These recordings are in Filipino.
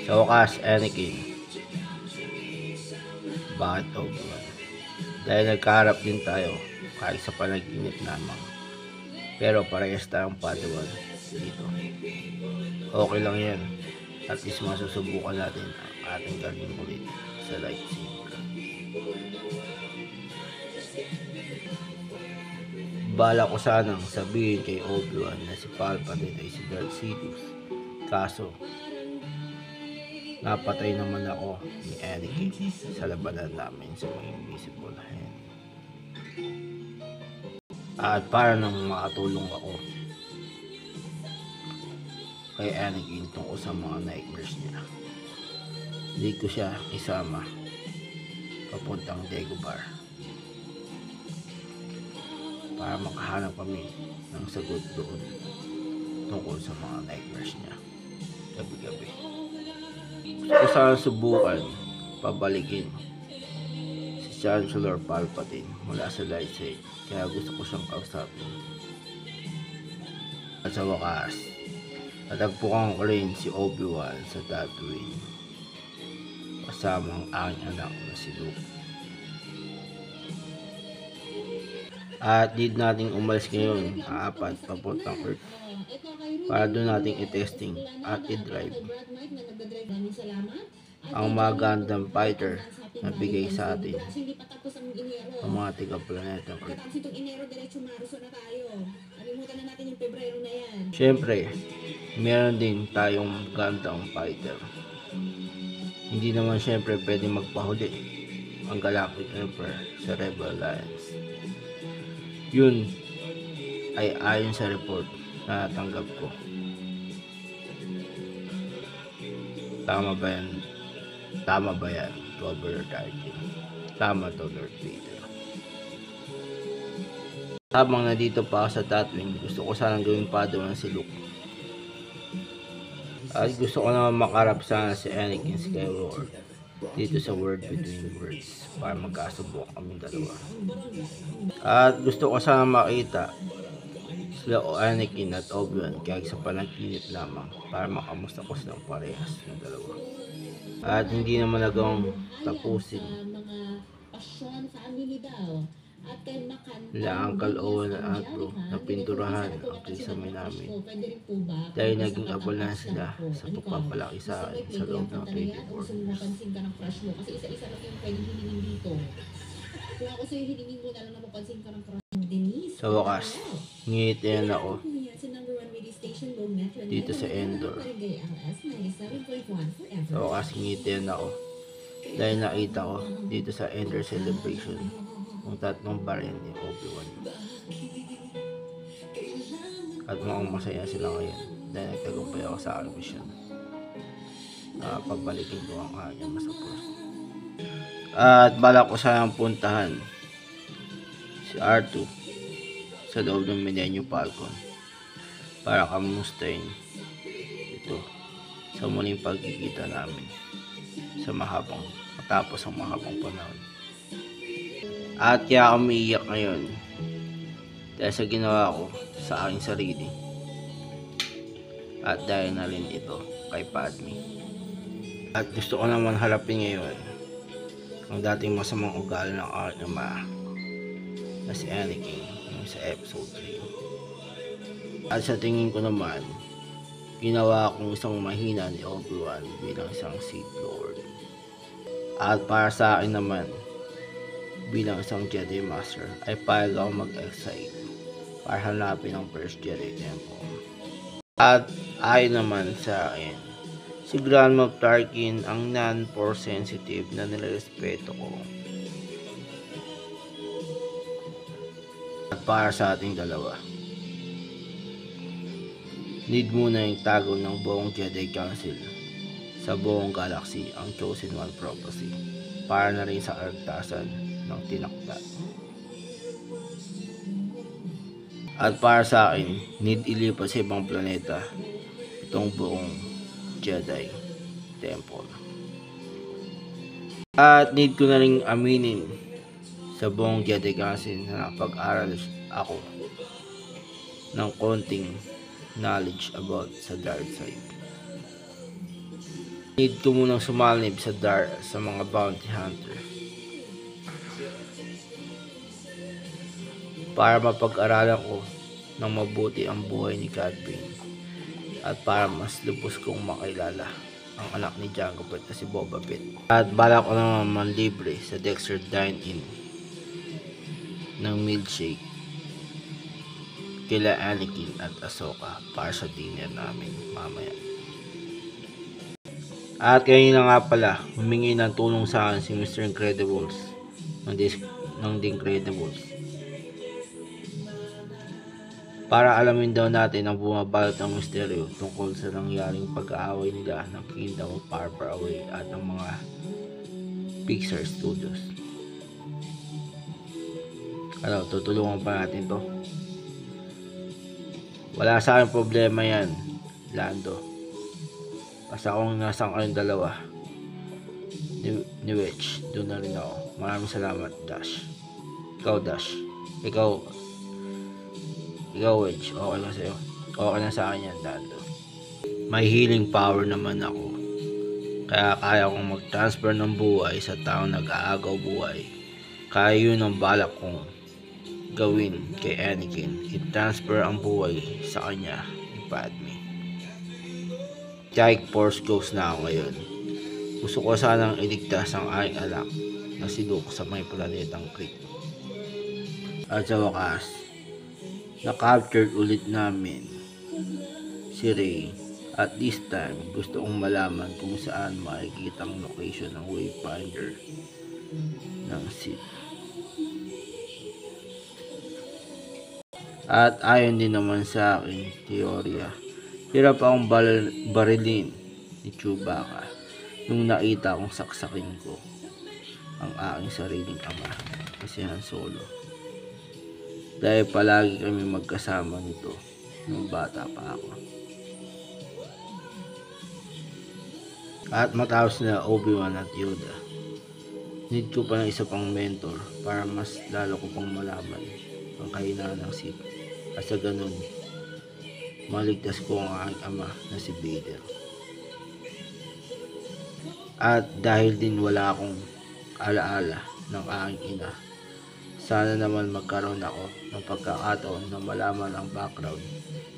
Sa wakas, Anakin. Bakit Obi-Wan? Dahil nagkaharap din tayo kahit sa panaginip lamang. Pero parehas tayong Padawan dito. Okay lang yan. At least masusubukan natin ang ating galing ulit sa lightsaber. Bala ko sanang sabihin kay Obi-Wan na si Palpatine ay si Darth Sidious. Kaso, napatay naman ako ni Anakin sa labanan namin sa mga invisible hand. At para nang makatulong ako kay Anakin tungkol sa mga nightmares niya, hindi ko siya isama papuntang Dagobah para makahanap kami ng sagot doon tungkol sa mga nightmares niya gabi-gabi. Gusto ko sana subukan pabalikin si Chancellor Palpatine mula sa light side, kaya gusto ko siyang kausapin. At sa wakas, natagpuan ko rin si Obi-Wan sa Tatooine kasama ang aking anak na si Luke. At need nating umalis ngayon apat papuntang Earth para doon nating i-testing at i-drive ang mga Gundam fighter na bigay sa atin ang mga tiga-planetang Earth. Siyempre, meron din tayong Gundam fighter. Hindi naman siyempre pwede magpahuli ang Galactic Emperor sa Rebel Alliance. Yun ay ayon sa report na natanggap ko. Tama ba yan? Tama ba yan, Robert Tarkin? Tama to, Lord Vader. Habang nandito pa ako sa Tatooine, gusto ko sanang gawing Padawan si Luke. At gusto ko naman makarap sana si Anakin Skywalker dito sa World Between Worlds para magkasubok kaming dalawa. At gusto ko sana makita sila Anakin at Obi-Wan kahit sa panaginip lamang para makamusta ko silang parehas ng dalawa. At hindi naman nagawang tapusin nila Uncle Owen at Aunt Bro na pinturahan ang kisame namin dahil naging abal na sila sa pagpapalaki sa akin sa loob ng 24 years. Sa wakas, ngitian ako dito sa Endor. Sa wakas, ngitian ako dahil nakita ko dito sa Endor Celebration ang tatlong baril ni Obi-Wan. At mukhang masaya sila ngayon dahil nagtagumpay ako sa aking mission. Pagbalikin ko ang aking masapos. At balak ko sanang puntahan si R2 sa loob ng Millennium Falcon para kamustahin ito sa muling pagkikita namin sa matapos ang mahabang panahon. At kaya ako umiiyak ngayon dahil sa ginawa ko sa aking sarili at dahil na rin ito kay Padme. At gusto ko naman harapin ngayon ang dating masamang ugali ng aking ama na si Anakin sa episode 3. At sa tingin ko naman, ginawa akong isang mahina ni Obi-Wan bilang isang Sith Lord. At para sa akin naman, bilang isang Jedi Master, ay payag ako mag-exile para hanapin ang First Jedi Temple. At ayon naman sa akin, si Grand Moff Tarkin ang non-force sensitive na nilerespeto ko. At para sa ating dalawa, need muna yung tago ng buong Jedi Council sa buong galaxy ang Chosen One Prophecy para na rin sa kaligtasan ng tinakda. At para sa akin, need ilipat sa ibang planeta itong buong Jedi Temple. At need ko na rin aminin sa buong Jedi Council na nakapag-aral ako ng konting knowledge about sa dark side. Need ko munang sumalib sa sa mga bounty hunter para mapag-aralan ko ng mabuti ang buhay ni Cad Bane at para mas lubos kong makilala ang anak ni Jango Fett na si Boba Fett. At balak ko naman manlibre sa Dexter Dine-In ng milkshake kila Anakin at Ahsoka para sa dinner namin mamaya. At kanina nga pala, humingi ng tulong sa akin si Mr. Incredibles ng The Incredibles para alamin daw natin ang bumabalot ng misteryo tungkol sa nangyaring pag-aaway nila ng Kingdom of Far Far Away at ng mga Pixar Studios. Ano, tutulungan pa natin to. Wala sa akin problema yan, Lando. Basta kung nasaan kayong dalawa ni Wedge, doon na rin ako. Maraming salamat, Dash. Ikaw, Dash. Ikaw Wedge, okay na sa'yo. Okay na sa akin yan, Lando. May healing power naman ako. Kaya kaya kong mag-transfer ng buhay sa taong nag-aagaw buhay. Kaya yun ang balak kong gawin kay Anakin. I-transfer ang buhay sa kanya ni Padme. Kahit Force Ghost na ako ngayon. Gusto ko sanang iligtas ang aking anak na si Luke sa may planetang Kree. At sa wakas, na-captured ulit namin si Rey. At this time, gusto kong malaman kung saan makikita ang location ng Wayfinder ng Sith. At ayon din naman sa akin, teorya, hirap akong barilin ni Chewbacca nung nakita kong saksakin ko ang aking sariling ama na si Han Solo. Dahil palagi kami magkasama nito nung bata pa ako. At matapos na Obi-Wan at Yoda, need ko pa ng isa pang mentor para mas lalo ko pang malaman ang kahinaan ng Sith. At sa ganun, maligtas ko ang aking ama na si Vader. At dahil din wala akong alaala ng aking ina, sana naman magkaroon ako ng pagkakataon na malaman ang background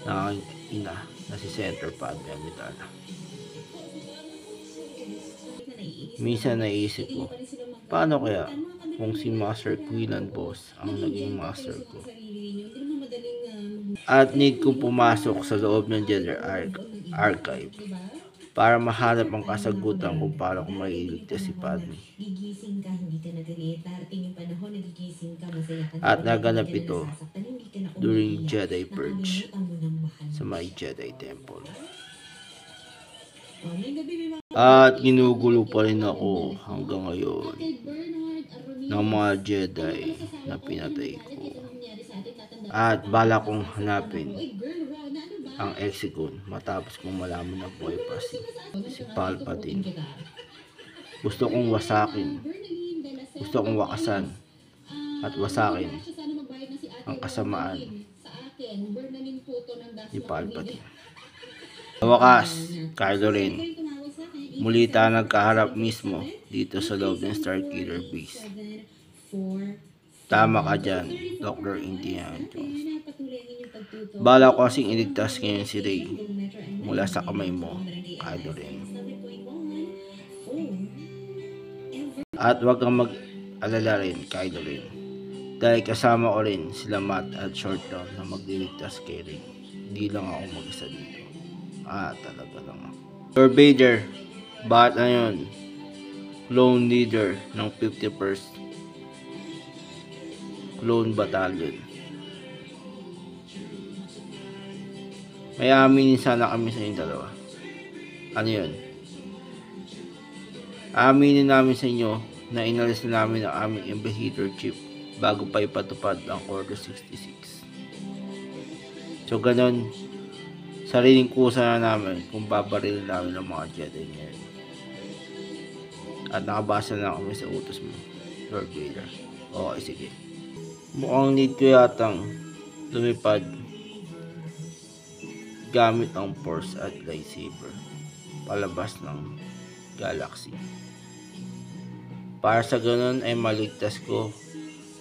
ng aking ina na si Senator Padme Amidala. Minsan naisip ko, paano kaya kung si Master Quinlan Vos ang naging master ko? At need kong pumasok sa loob ng Jedi Archive para mahanap ang kasagutan kung paano ko mailigtas si Padme. At naganap ito during Jedi Purge sa may Jedi Temple. At ginugulo pa rin ako hanggang ngayon ng mga Jedi na pinatay ko. At bala kong hanapin ang Exegol matapos kong malaman na buhay pa si Palpatine. Gusto kong wasakin. Gusto kong wakasan at wasakin ang kasamaan ni Palpatine. Sa wakas, Kylo Ren, muli tayo nagkaharap mismo dito sa loob ng Starkiller Base. Tama ka dyan, Dr. Indiana Jones. Bala ko kasing iligtas ngayon si Rey mula sa kamay mo, Kylo Ren. At huwag kang mag-alala rin, Kylo Ren, dahil kasama ko rin sila Matt at Short Round na magliligtas kay Rey. Hindi lang ako mag-isa dito. Talaga lang ako. Lord Vader, bakit na yun? Clone leader ng 51st Clone Battalion. May aminin sana kami sa inyong dalawa. Ano yun? Aminin namin sa inyo na inalis na namin ang aming Inquisitor chip bago pa ipatupad ang Order 66. So ganon, sariling kusa na namin kung babarilin namin ang mga Jedi ngayon. At nakabasa na kami sa utos mo, Lord Vader. Okay, sige. Mukhang need ko yatang lumipad gamit ang Force at lightsaber palabas ng Galaxy. Para sa ganun ay maligtas ko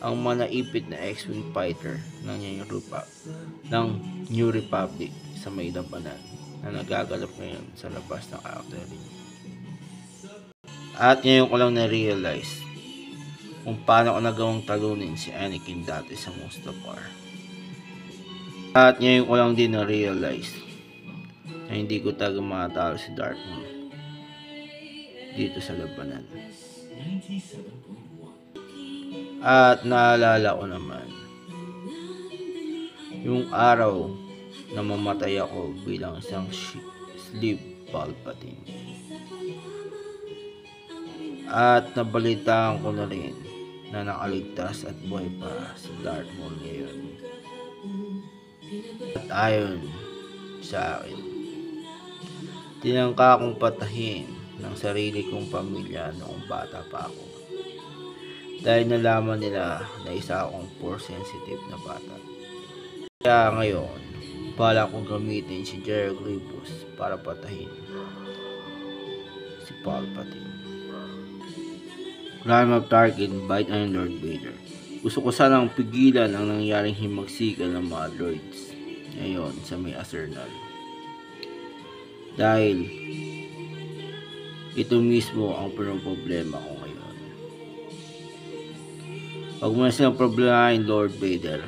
ang manaipit na X-Wing fighter ng New Republic sa may labanan na nagagalap ngayon sa labas ng character ring. At ngayon ko lang na-realize kung paano ko nagawang talunin si Anakin dati sa Mustafar. At ngayon ko lang din na-realize na hindi ko talaga matalo si Darth Maul dito sa labanan. At naalala ko naman yung araw na mamatay ako bilang isang Slave Palpatine. At nabalitaan ko na rin na nakaligtas at buhay pa si Darth Maul ngayon. At ayon sa akin, tinangka akong patahin ng sarili kong pamilya noong bata pa ako. Dahil nalaman nila na isa akong force sensitive na bata. Kaya ngayon, bala kong gamitin si General Grievous para patahin si Palpatine. Grand Moff Tarkin, Bite Iron Lord Vader. Gusto ko sanang pigilan ang nangyaring himagsikan ng mga droids ngayon sa may Acernar. Dahil ito mismo ang problema ko ngayon. Huwag mo na silang problemahin, Lord Vader.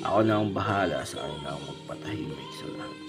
Ako na ang bahala sa kanilang magpatahimik sa lahat.